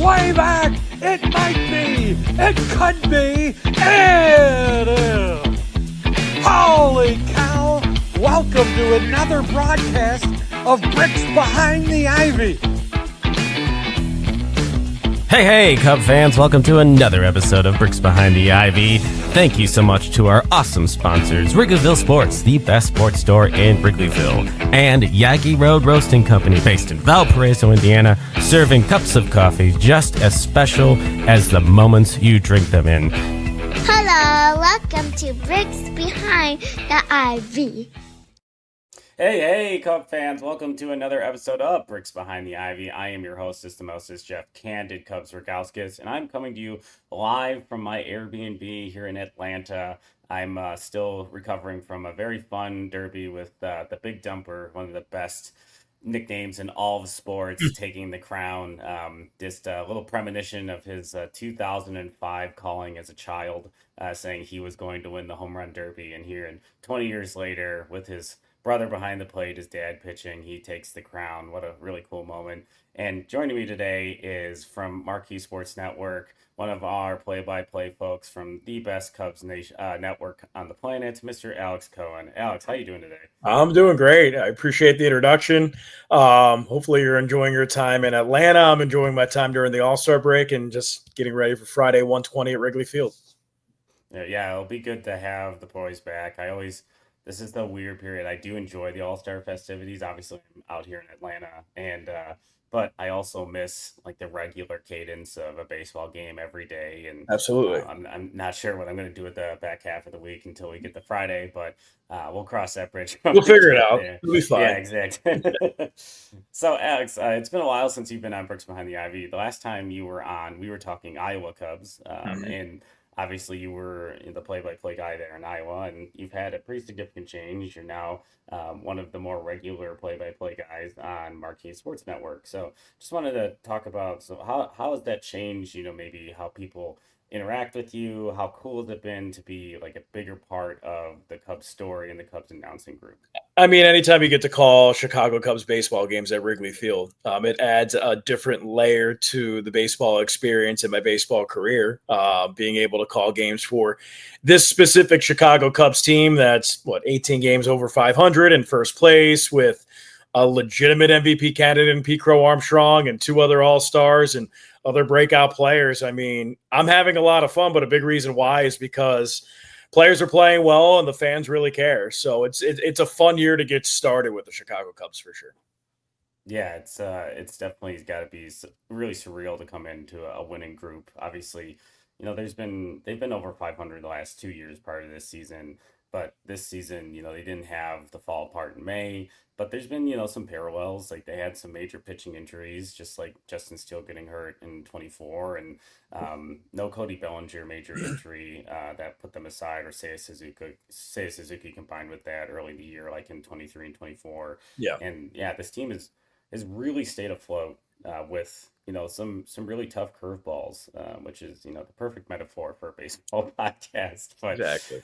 way back. It might be. It could be. It is. Holy cow. Welcome to another broadcast of Bricks Behind the Ivy. Hey, Cub fans, welcome to another episode of Bricks Behind the Ivy. Thank you so much to our awesome sponsors, Wrigleyville Sports, the best sports store in Wrigleyville, and Yaggy Road Roasting Company, based in Valpo, Indiana, serving cups of coffee just as special as the moments you drink them in. Hello, welcome to Bricks Behind the Ivy. Hey, Cub fans, welcome to another episode of Bricks Behind the Ivy. I am your host, Systemosys Jeff CandidCubs Rogowskis, and I'm coming to you live from my Airbnb here in Atlanta. I'm still recovering from a very fun derby with the Big Dumper, one of the best nicknames in all of sports, taking the crown. Just a little premonition of his 2005 calling as a child, saying he was going to win the home run derby, and here, and 20 years later, with his brother behind the plate, his dad pitching, he takes the crown. What a really cool moment. And joining me today is from Marquee Sports Network, one of our play-by-play folks from the best Cubs network on the planet, Mr. Alex Cohen. Alex, how you doing today? I'm doing great. I appreciate the introduction. Hopefully you're enjoying your time in Atlanta. I'm enjoying my time during the All-Star break and just getting ready for Friday 120 at Wrigley Field. Yeah, it'll be good to have the boys back. This is the weird period. I do enjoy the All-Star festivities. Obviously, I'm out here in Atlanta, but I also miss like the regular cadence of a baseball game every day. And Absolutely. I'm not sure what I'm going to do with the back half of the week until we get to Friday, but we'll cross that bridge. We'll figure it out. It'll be fine. Yeah, exactly. So, Alex, it's been a while since you've been on Bricks Behind the Ivy. The last time you were on, we were talking Iowa Cubs, and obviously, you were the play-by-play guy there in Iowa, and you've had a pretty significant change. You're now one of the more regular play-by-play guys on Marquee Sports Network. So just wanted to talk about, how has that changed, maybe how people interact with you? How cool has it been to be like a bigger part of the Cubs story and the Cubs announcing group? I mean, anytime you get to call Chicago Cubs baseball games at Wrigley Field, it adds a different layer to the baseball experience in my baseball career. Being able to call games for this specific Chicago Cubs team that's 18 games over 500 in first place with a legitimate MVP candidate in Pete Crow Armstrong and two other All-Stars and other breakout players. I mean, I'm having a lot of fun, but a big reason why is because players are playing well and the fans really care. So it's a fun year to get started with the Chicago Cubs for sure. Yeah, it's definitely got to be really surreal to come into a winning group. Obviously, they've been over 500 the last 2 years prior to this season, but this season, they didn't have the fall apart in May. But there's been, some parallels. Like they had some major pitching injuries, just like Justin Steele getting hurt in 24, and no Cody Bellinger major injury that put them aside, or Seiya Suzuki combined with that early in the year, like in 23 and 24. Yeah. And yeah, this team has really stayed afloat with some really tough curveballs, which is the perfect metaphor for a baseball podcast. But Exactly.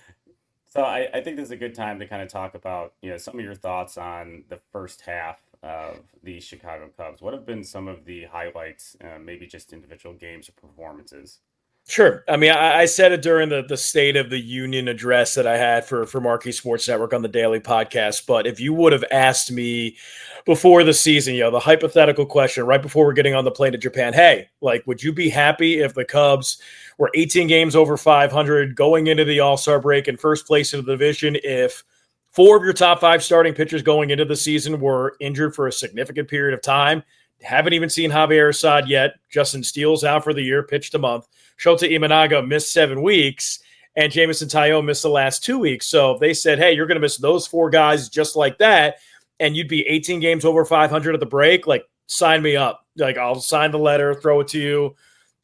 so I think this is a good time to kind of talk about, some of your thoughts on the first half of the Chicago Cubs. What have been some of the highlights, maybe just individual games or performances? Sure. I mean, I said it during the State of the Union address that I had for Marquee Sports Network on the daily podcast. But if you would have asked me before the season, the hypothetical question right before we're getting on the plane to Japan, hey, would you be happy if the Cubs were 18 games over 500 going into the All-Star break in first place in the division if 4 of your top 5 starting pitchers going into the season were injured for a significant period of time? Haven't even seen Javier Assad yet. Justin Steele's out for the year, pitched a month. Shota Imanaga missed 7 weeks, and Jameson Taillon missed the last 2 weeks. So if they said, hey, you're going to miss those 4 guys just like that, and you'd be 18 games over 500 at the break, sign me up. I'll sign the letter, throw it to you,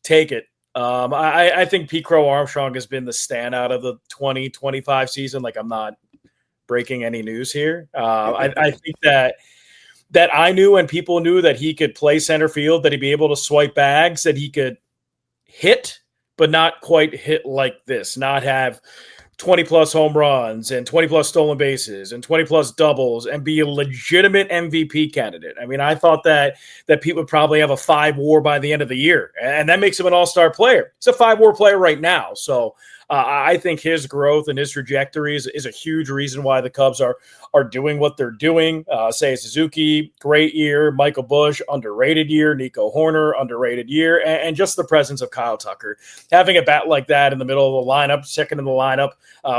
take it. I think Pete Crow Armstrong has been the standout of the 2025 season. I'm not breaking any news here. I think that I knew and people knew that he could play center field, that he'd be able to swipe bags, that he could hit, but not quite hit like this, not have 20 plus home runs and 20 plus stolen bases and 20 plus doubles and be a legitimate MVP candidate. I mean, I thought that Pete would probably have a 5 WAR by the end of the year, and that makes him an all-star player. He's a 5 WAR player right now. So I think his growth and his trajectory is a huge reason why the Cubs are doing what they're doing. Seiya Suzuki, great year. Michael Busch, underrated year. Nico Horner, underrated year. And just the presence of Kyle Tucker. Having a bat like that in the middle of the lineup, second in the lineup,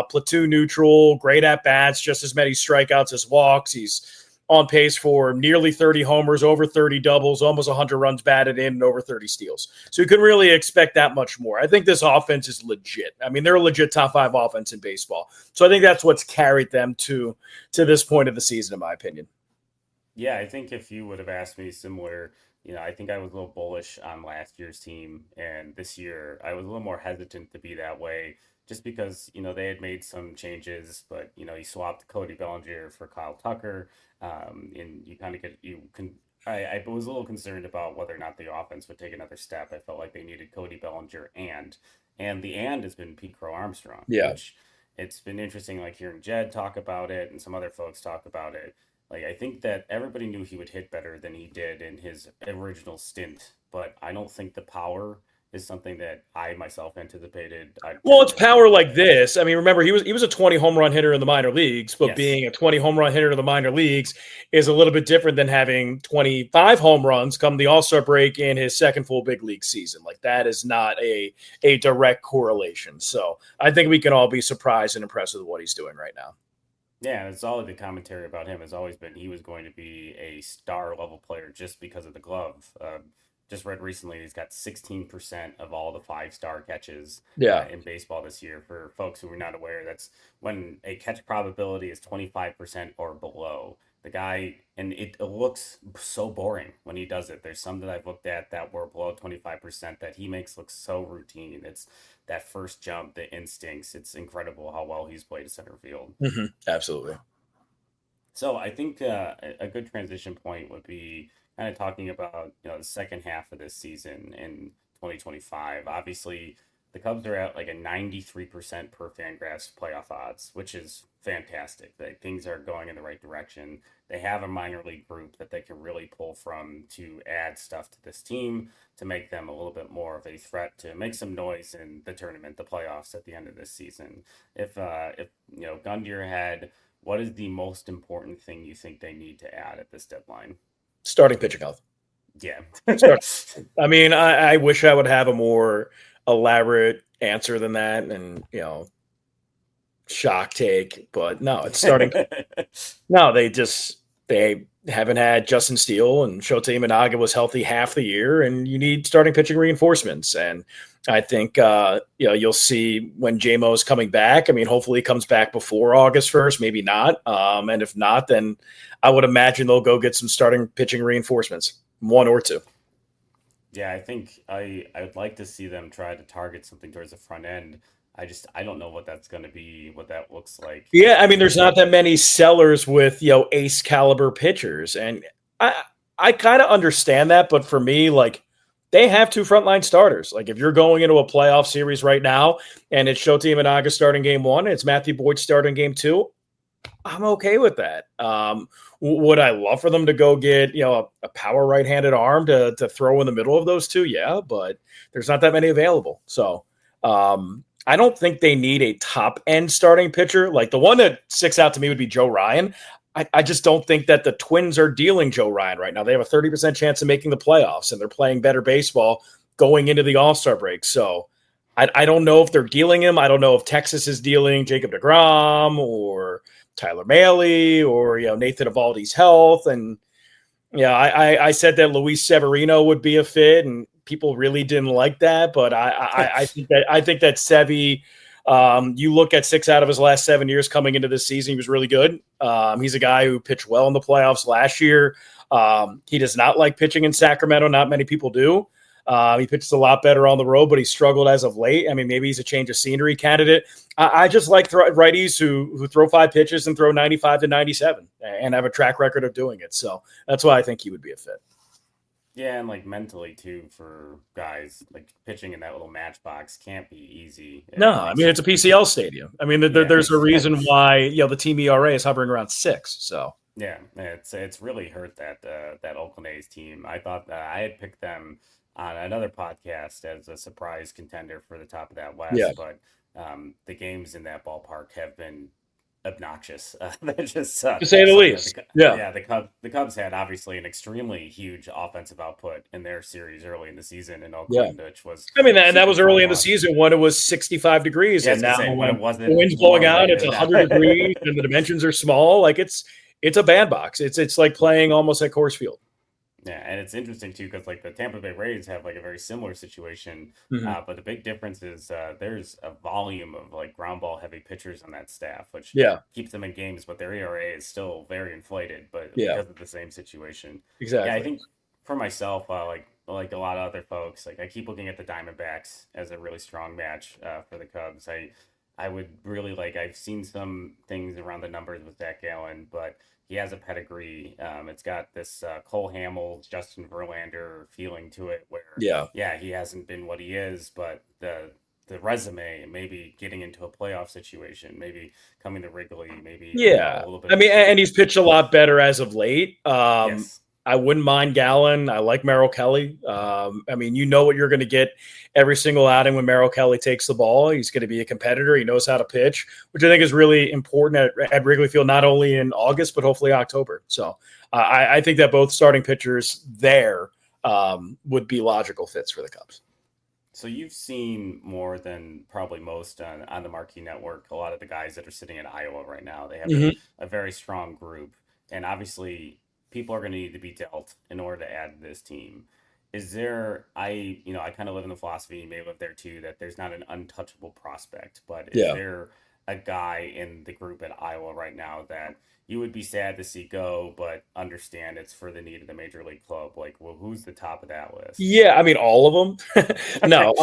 platoon neutral, great at-bats, just as many strikeouts as walks. He's on pace for nearly 30 homers, over 30 doubles, almost 100 runs batted in, and over 30 steals. So you can really expect that much more. I think this offense is legit. I mean, they're a legit top 5 offense in baseball. So I think that's what's carried them to this point of the season, in my opinion. Yeah, I think if you would have asked me similar, I think I was a little bullish on last year's team, and this year I was a little more hesitant to be that way just because, they had made some changes, but, you swapped Cody Bellinger for Kyle Tucker. And you kind of I was a little concerned about whether or not the offense would take another step. I felt like they needed Cody Bellinger and the has been Pete Crow Armstrong. Yeah. Which it's been interesting, like hearing Jed talk about it and some other folks talk about it. Like, I think that everybody knew he would hit better than he did in his original stint, but I don't think the power is something that I myself anticipated. Well, it's power like this. I mean, remember, he was a 20 home run hitter in the minor leagues, but Yes. Being a 20 home run hitter in the minor leagues is a little bit different than having 25 home runs come the All-Star break in his second full big league season. Like, that is not a direct correlation. So I think we can all be surprised and impressed with what he's doing right now. Yeah, it's all the commentary about him has always been he was going to be a star level player just because of the glove. Just read recently he's got 16% of all the 5-star catches in baseball this year. For folks who are not aware, that's when a catch probability is 25% or below. The guy, and it looks so boring when he does it. There's some that I've looked at that were below 25% that he makes look so routine. It's that first jump, the instincts. It's incredible how well he's played center field. Mm-hmm. Absolutely. So I think a good transition point would be kind of talking about, the second half of this season in 2025. Obviously, the Cubs are at like a 93% per Fangraphs playoff odds, which is fantastic. Like, things are going in the right direction. They have a minor league group that they can really pull from to add stuff to this team to make them a little bit more of a threat to make some noise in the tournament, the playoffs at the end of this season. If gun to your head, what is the most important thing you think they need to add at this deadline? Starting pitching health. Yeah. I mean, I wish I would have a more elaborate answer than that and, shock take, but no, it's starting. No, they haven't had Justin Steele, and Shota Imanaga was healthy half the year, and you need starting pitching reinforcements. And I think, you'll see when J-Mo is coming back. I mean, hopefully he comes back before August 1st, maybe not. And if not, then I would imagine they'll go get some starting pitching reinforcements, 1 or 2. Yeah, I think I would like to see them try to target something towards the front end. I don't know what that's going to be, what that looks like. Yeah, I mean, there's not that many sellers with, ace caliber pitchers. And I kind of understand that. But for me, like, they have 2 frontline starters. Like, if you're going into a playoff series right now and it's Shota Imanaga starting game 1, and it's Matthew Boyd starting game 2, I'm okay with that. Would I love for them to go get, a power right-handed arm to throw in the middle of those 2? Yeah, but there's not that many available. So I don't think they need a top-end starting pitcher. Like, the one that sticks out to me would be Joe Ryan. I just don't think that the Twins are dealing Joe Ryan right now. They have a 30% chance of making the playoffs, and they're playing better baseball going into the All-Star break. So I don't know if they're dealing him. I don't know if Texas is dealing Jacob deGrom or Tyler Mahle or, Nathan Eovaldi's health. And, I said that Luis Severino would be a fit, and people really didn't like that. But I think that Sevy, you look at 6 out of his last 7 years coming into this season, he was really good. He's a guy who pitched well in the playoffs last year. He does not like pitching in Sacramento. Not many people do. He pitches a lot better on the road, but he struggled as of late. I mean, maybe he's a change of scenery candidate. I just like righties who throw 5 pitches and throw 95 to 97 and have a track record of doing it. So that's why I think he would be a fit. Yeah, and like mentally too for guys like pitching in that little matchbox can't be easy. No, It I makes mean, it's a PCL stadium. I mean, yeah, there's a reason why, the team ERA is hovering around 6. So, yeah, it's really hurt that Oakland A's team. I thought that I had picked them on another podcast as a surprise contender for the top of that yeah, West, but the games in that ballpark have been obnoxious. That just to say the so least. Yeah. the Cubs had obviously an extremely huge offensive output in their series early in the season in Yeah. Oakland, which was I mean, and that super was fun early to in the watch. season when it was 65 degrees. Yeah, I And was gonna now say when it when the wasn't wind's blowing warm out, like it it's is 100 now. degrees and the dimensions are small. Like it's a bandbox. It's like playing almost at Coors Field. Yeah, and it's interesting too because like the Tampa Bay Rays have like a very similar situation, Mhm. but the big difference is there's a volume of like ground ball heavy pitchers on that staff, which Yeah. keeps them in games, but their ERA is still very inflated, but Yeah. because of the same situation. Yeah, I Exactly. think for myself, like a lot of other folks, like I keep looking at the Diamondbacks as a really strong match for the Cubs. I would really like. I've seen some things around the numbers with Zach Gallen, but he has a pedigree. It's got this Cole Hamels, Justin Verlander feeling to it, where Yeah. yeah, he hasn't been what he is, but the resume, maybe getting into a playoff situation, maybe coming to Wrigley, maybe a Yeah. little bit I of mean, and he's experience. pitched a lot better as of late. Yes. I wouldn't mind Gallen. I like Merrill Kelly. I mean, you know what you're going to get every single outing when Merrill Kelly takes the ball. He's going to be a competitor. He knows how to pitch, which I think is really important at Wrigley Field, not only in August, but hopefully October. So I think that both starting pitchers there would be logical fits for the Cubs. So you've seen more than probably most on the Marquee Network. A lot of the guys that are sitting in Iowa right now, they have a very strong group, and obviously people are going to need to be dealt in order to add to this team. Is there? I kind of live in the philosophy, you may live there too, that there's not an untouchable prospect, but is Yeah. there a guy in the group at Iowa right now that you would be sad to see go, but understand it's for the need of the major league club? Like, well, who's the top of that list? Yeah, I mean, all of them. No,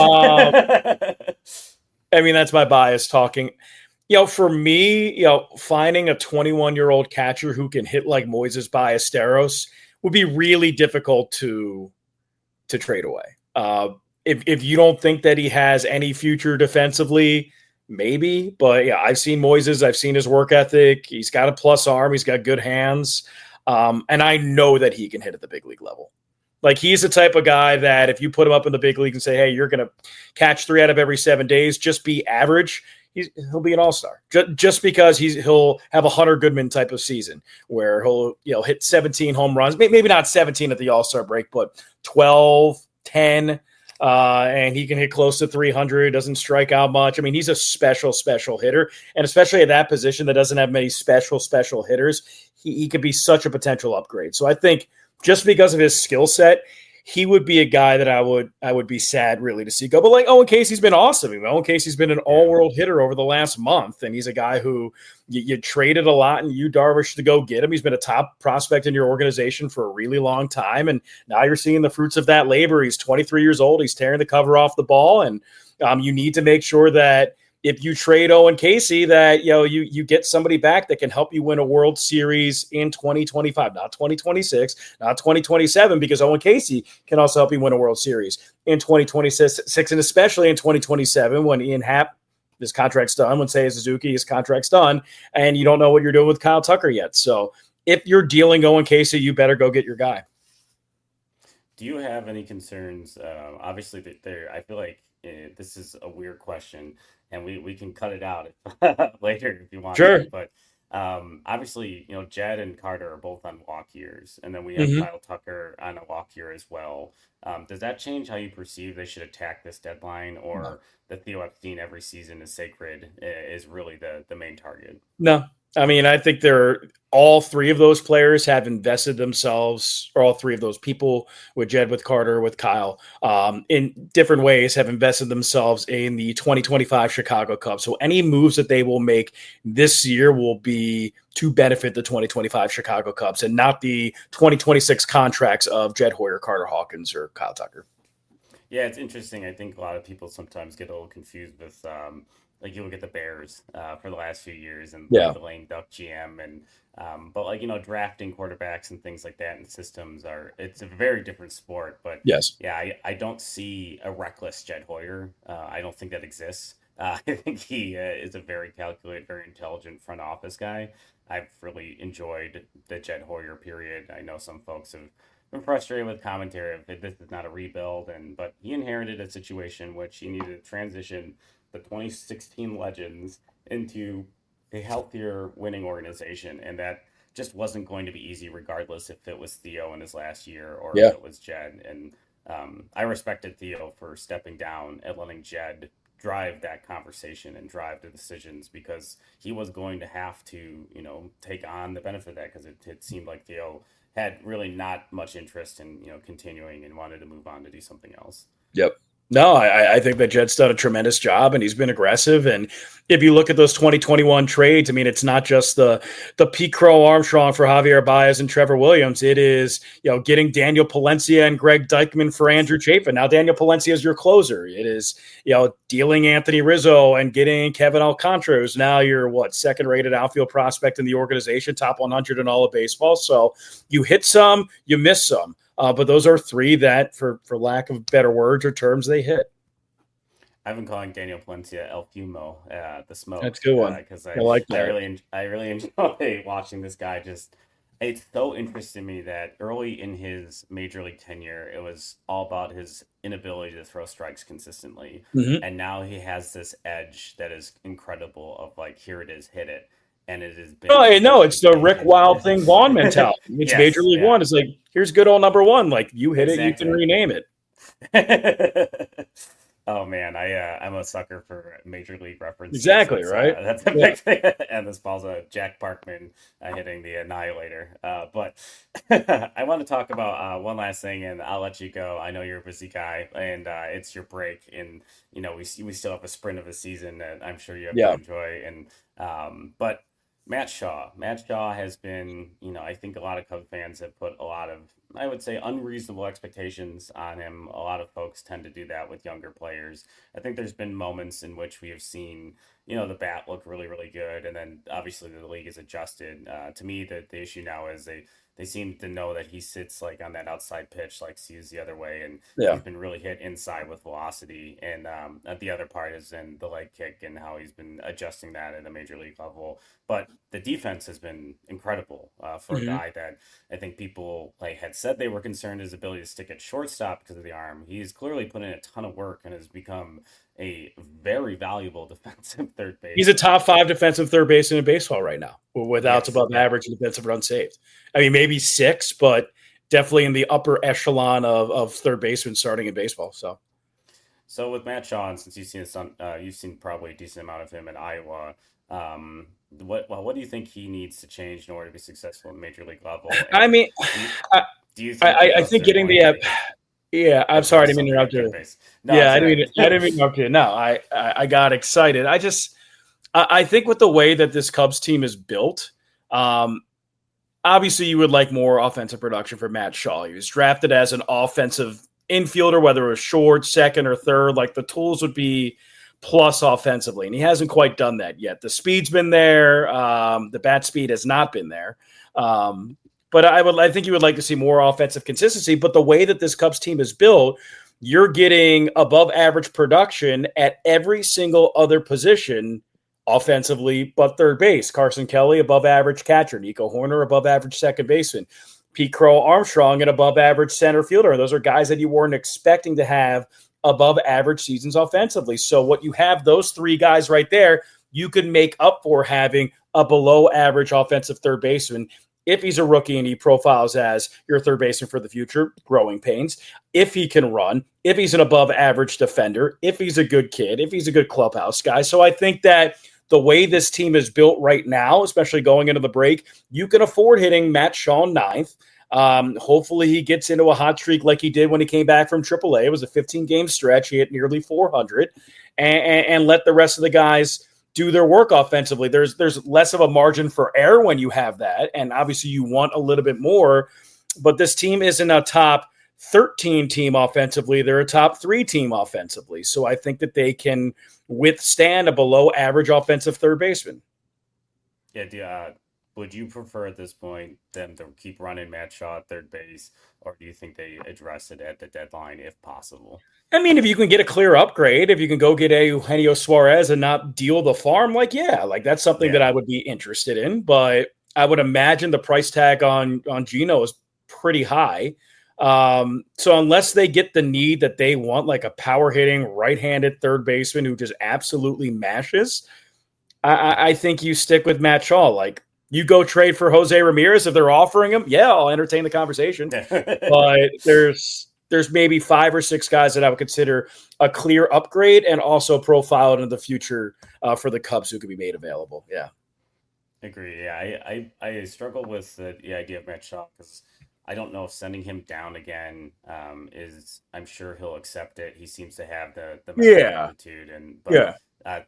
I mean, that's my bias talking. For me, finding a 21-year-old catcher who can hit like Moises Ballesteros would be really difficult to trade away. If you don't think that he has any future defensively, maybe. But yeah, I've seen Moises. I've seen his work ethic. He's got a plus arm. He's got good hands. And I know that he can hit at the big league level. Like, he's the type of guy that if you put him up in the big league and say, hey, you're going to catch 3 out of every 7 days, just be average, he'll be an all-star. Just because he'll have a Hunter Goodman type of season where he'll hit 17 home runs, maybe not 17 at the all-star break, but 12, 10, and he can hit close to 300, doesn't strike out much. I mean, he's a special hitter, and especially at that position that doesn't have many special hitters, he could be such a potential upgrade. So I think just because of his skill set, he would be a guy that I would be sad really to see go. But like Owen Casey's been awesome. I mean, Owen Casey's been an all-world hitter over the last month, and he's a guy who you traded a lot and you Darvish to go get him. He's been a top prospect in your organization for a really long time, and now you're seeing the fruits of that labor. He's 23 years old. He's tearing the cover off the ball, and you need to make sure that if you trade Owen Casey, that you get somebody back that can help you win a World Series in 2025, not 2026, not 2027, because Owen Casey can also help you win a World Series in 2026, and especially in 2027 when Ian Happ, his contract's done, when Seiya Suzuki, his contract's done, and you don't know what you're doing with Kyle Tucker yet. So if you're dealing Owen Casey, you better go get your guy. Do you have any concerns? Obviously, I feel like this is a weird question, and we can cut it out later if you want. Sure. But obviously, Jed and Carter are both on walk years, and then we have Kyle Tucker on a walk year as well. Does that change how you perceive they should attack this deadline, or the Theo Epstein every season is sacred is really the main target? No. I mean, I think all 3 of those players have invested themselves, or all 3 of those people, with Jed, with Carter, with Kyle, in different ways have invested themselves in the 2025 Chicago Cubs. So any moves that they will make this year will be to benefit the 2025 Chicago Cubs and not the 2026 contracts of Jed Hoyer, Carter Hawkins, or Kyle Tucker. Yeah, it's interesting. I think a lot of people sometimes get a little confused with like you look at the Bears for the last few years and Yeah. the lame duck GM and but like drafting quarterbacks and things like that and systems it's a very different sport. But Yes. yeah, I don't see a reckless Jed Hoyer. I don't think that exists. I think he is a very calculated, very intelligent front office guy. I've really enjoyed the Jed Hoyer period. I know some folks have been frustrated with commentary of this is not a rebuild, but he inherited a situation which he needed to transition the 2016 Legends into a healthier winning organization, and that just wasn't going to be easy, regardless if it was Theo in his last year or Yeah. if it was Jed. And I respected Theo for stepping down and letting Jed drive that conversation and drive the decisions, because he was going to have to, take on the benefit of that, because it seemed like Theo had really not much interest in, continuing and wanted to move on to do something else. Yep. No, I think that Jed's done a tremendous job, and he's been aggressive. And if you look at those 2021 trades, I mean, it's not just the Pete Crow Armstrong for Javier Baez and Trevor Williams. It is, getting Daniel Palencia and Greg Dykman for Andrew Chafin. Now Daniel Palencia is your closer. It is, dealing Anthony Rizzo and getting Kevin Alcantara, who's now your second-rated outfield prospect in the organization, top 100 in all of baseball. So you hit some, you miss some. But those are three that, for lack of better words or terms, they hit. I've been calling Daniel Palencia El Fumo, the smoke. That's a good one. Because I like that. I really enjoy watching this guy. It's so interesting to me that early in his major league tenure, it was all about his inability to throw strikes consistently. Mm-hmm. And now he has this edge that is incredible of like, here it is, hit it. And it has been. Oh, no, it's the Rick Wild thing, Vaughn mentality. It's Yes, Major League One. It's like, here's good old number one. Like, you hit it, you can rename it. Oh man, I'm a sucker for Major League references. Exactly, right? That's a big thing. And this ball's a Jack Parkman hitting the Annihilator. But I want to talk about one last thing, and I'll let you go. I know you're a busy guy, and it's your break, and we still have a sprint of a season that I'm sure you have to enjoy. And but Matt Shaw has been, I think a lot of Cubs fans have put a lot of, I would say, unreasonable expectations on him. A lot of folks tend to do that with younger players. I think there's been moments in which we have seen, the bat look really, really good. And then obviously the league is adjusted. To me, the issue now is they seem to know that he sits like on that outside pitch, like sees the other way. And he's been really hit inside with velocity. And the other part is in the leg kick and how he's been adjusting that at a major league level. But the defense has been incredible for a guy that I think people had said they were concerned his ability to stick at shortstop because of the arm. He's clearly put in a ton of work and has become a very valuable defensive third base. He's a top 5 defensive third baseman in baseball right now, with outs above average defensive run saved. I mean, maybe 6, but definitely in the upper echelon of third baseman starting in baseball. So with Matt Shaw, since you've seen probably a decent amount of him in Iowa, what do you think he needs to change in order to be successful at major league level? And I mean, do you think I think getting the yeah, I'm sorry, I didn't mean to interrupt you. No, yeah, I didn't mean to interrupt you. No, I got excited. I think with the way that this Cubs team is built, obviously you would like more offensive production for Matt Shaw. He was drafted as an offensive infielder, whether it was short, second, or third. Like, the tools would be plus offensively, and he hasn't quite done that yet. The speed's been there. The bat speed has not been there. But I think you would like to see more offensive consistency. But the way that this Cubs team is built, you're getting above average production at every single other position offensively but third base. Carson Kelly, above average catcher. Nico Horner, above average second baseman. Pete Crow Armstrong, an above average center fielder. Those are guys that you weren't expecting to have above average seasons offensively. So what you have, those 3 guys right there, you can make up for having a below average offensive third baseman. If he's a rookie and he profiles as your third baseman for the future, growing pains. If he can run, if he's an above average defender, if he's a good kid, if he's a good clubhouse guy. So I think that the way this team is built right now, especially going into the break, you can afford hitting Matt Shaw 9th. Hopefully he gets into a hot streak like he did when he came back from AAA. It was a 15-game stretch. He hit nearly 400 and let the rest of the guys do their work offensively. There's less of a margin for error when you have that. And obviously you want a little bit more, but this team isn't a top 13 team offensively. They're a top 3 team offensively. So I think that they can withstand a below average offensive third baseman. Yeah, would you prefer at this point them to keep running Matt Shaw at third base, or do you think they address it at the deadline if possible? I mean, if you can get a clear upgrade, if you can go get Eugenio Suarez and not deal the farm, that's something that I would be interested in. But I would imagine the price tag on Gino is pretty high. So unless they get the need that they want, like a power hitting right-handed third baseman who just absolutely mashes, I think you stick with Matt Shaw. Like, you go trade for Jose Ramirez if they're offering him. Yeah, I'll entertain the conversation. But there's maybe 5 or 6 guys that I would consider a clear upgrade and also profiled in the future for the Cubs who could be made available. Yeah. Agree. Yeah, I struggle with the idea of Matt Shaw because I don't know if sending him down again I'm sure he'll accept it. He seems to have the attitude.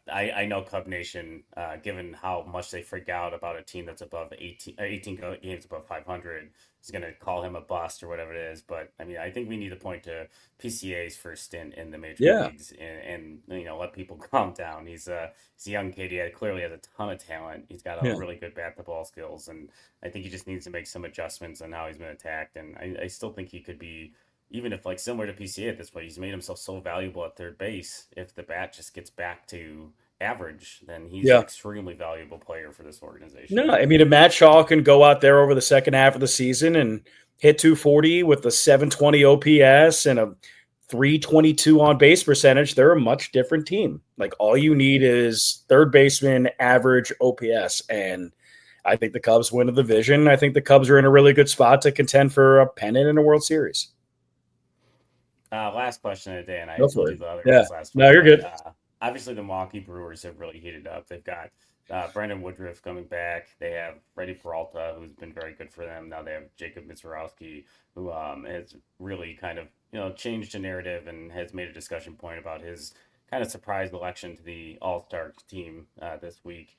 I know Cub Nation, given how much they freak out about a team that's above 18 games above 500, is going to call him a bust or whatever it is. But I mean, I think we need to point to PCA's first stint in the major leagues and let people calm down. He's a young kid. He clearly has a ton of talent. He's got a really good bat to ball skills, and I think he just needs to make some adjustments on how he's been attacked. And I still think he could be. Even if similar to PCA at this point, he's made himself so valuable at third base. If the bat just gets back to average, then he's an extremely valuable player for this organization. No, I mean, if Matt Shaw can go out there over the second half of the season and hit 240 with a 720 OPS and a 322 on base percentage, they're a much different team. Like, all you need is third baseman average OPS, and I think the Cubs win the division. I think the Cubs are in a really good spot to contend for a pennant in a World Series. Last question of the day, and I told you the other last. No, you're good. Obviously, the Milwaukee Brewers have really heated up. They've got Brandon Woodruff coming back. They have Freddie Peralta, who's been very good for them. Now they have Jacob Mizorowski, who has really kind of changed the narrative and has made a discussion point about his kind of surprise election to the All-Star team this week.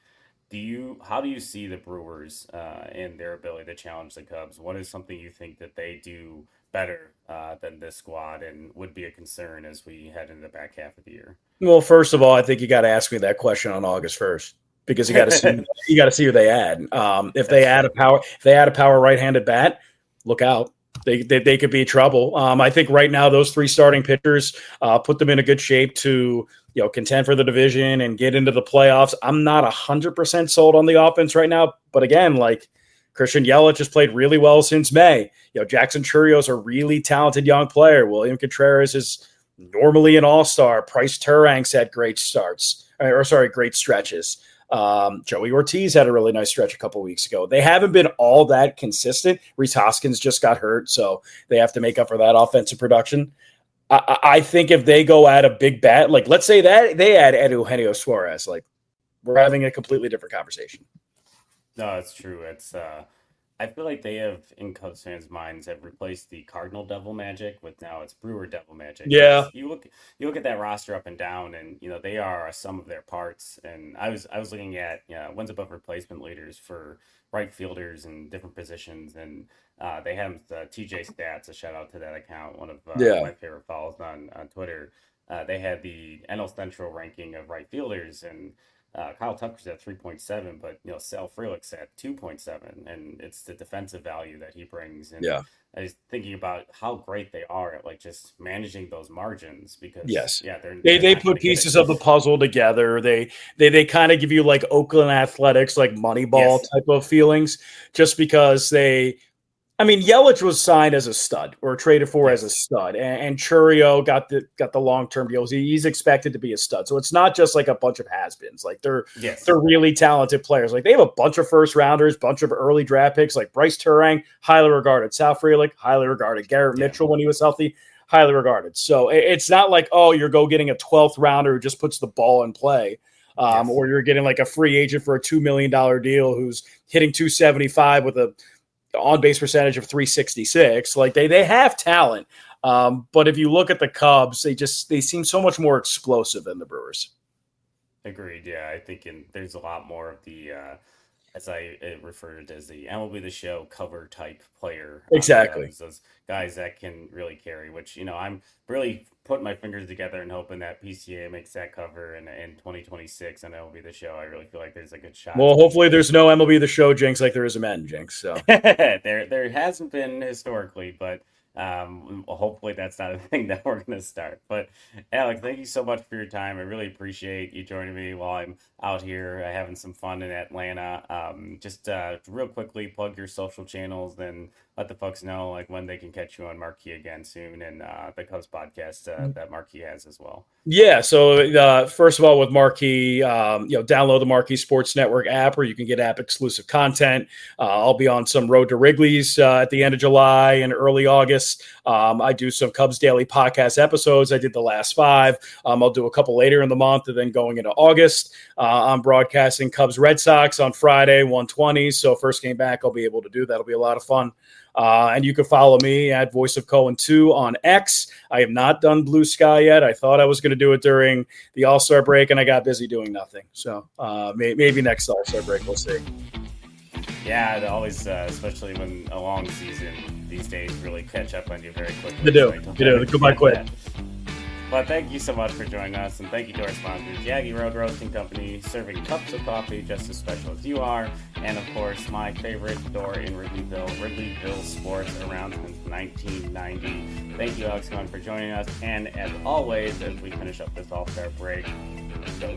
How do you see the Brewers and their ability to challenge the Cubs? What is something you think that they do better than this squad and would be a concern as we head into the back half of the year? Well, first of all, I think you got to ask me that question on August 1st because you got to see who they add. If they add a power right-handed bat, look out. They could be trouble. I think right now those 3 starting pitchers put them in a good shape to contend for the division and get into the playoffs. I'm not 100% sold on the offense right now, but again, Christian Yelich has played really well since May. Jackson Churrio's a really talented young player. William Contreras is normally an all-star. Price Turang's had great stretches. Joey Ortiz had a really nice stretch a couple weeks ago. They haven't been all that consistent. Rhys Hoskins just got hurt, so they have to make up for that offensive production. I think if they go at a big bat, let's say that they add Eugenio Suarez, we're having a completely different conversation. No, it's true. It's I feel like they have, in Cubs fans' minds, have replaced the Cardinal Devil Magic with now it's Brewer Devil Magic. Yeah. You look at that roster up and down, and they are a sum of their parts. And I was looking at wins above replacement leaders for right fielders and different positions, and they have TJ Stats. A shout out to that account, one of my favorite follows on Twitter. They had the NL Central ranking of right fielders, and Kyle Tucker's at 3.7, but Sal Frelick's at 2.7, and it's the defensive value that he brings. And I was thinking about how great they are at just managing those margins because they put pieces of the puzzle together. They kind of give you Oakland Athletics, Moneyball type of feelings, just because Yelich was signed as a stud or traded for as a stud, and Churrio got the long-term deals. He's expected to be a stud. So it's not just a bunch of has-beens. They're really talented players. They have a bunch of first-rounders, bunch of early draft picks, Bryce Turang, highly regarded. Sal Frelick, highly regarded. Garrett Mitchell, when he was healthy, highly regarded. So it's not you're getting a 12th rounder who just puts the ball in play. Or you're getting a free agent for a $2 million deal who's hitting 275 with a on-base percentage of 366. They have talent, but if you look at the Cubs, they seem so much more explosive than the Brewers. Agreed. Yeah, I think there's a lot more of the as I referred as the MLB The Show cover type player. Exactly. Those guys that can really carry, which, I'm really putting my fingers together and hoping that PCA makes that cover in 2026 and MLB The Show. I really feel like there's a good shot. Well, hopefully there's no MLB The Show jinx like there is a Madden jinx. So there hasn't been historically, but hopefully that's not a thing that we're going to start. But Alex, thank you so much for your time. I really appreciate you joining me while I'm out here having some fun in Atlanta. Just real quickly, plug your social channels, then let the folks know like when they can catch you on Marquee again soon, and the Cubs podcast that Marquee has as well. Yeah. So first of all, with Marquee, download the Marquee Sports Network app where you can get app exclusive content. I'll be on some Road to Wrigley's at the end of July and early August. I do some Cubs Daily podcast episodes. I did the last 5. I'll do a couple later in the month, and then going into August, I'm broadcasting Cubs Red Sox on Friday, 1:20. So first game back, I'll be able to do. That'll be a lot of fun. And you can follow me at Voice of Cohen 2 on X. I have not done Blue Sky yet. I thought I was going to do it during the All-Star break, and I got busy doing nothing. So maybe next All-Star break, we'll see. Yeah, they always, especially when a long season these days, really catch up on you very quickly. They do. They go by quick. But thank you so much for joining us, and thank you to our sponsors, Yaggy Road Roasting Company, serving cups of coffee just as special as you are, and of course, my favorite store in Wrigleyville, Wrigleyville Sports, around since 1990. Thank you, Alex Cohen, for joining us, and as always, as we finish up this All-Star break, go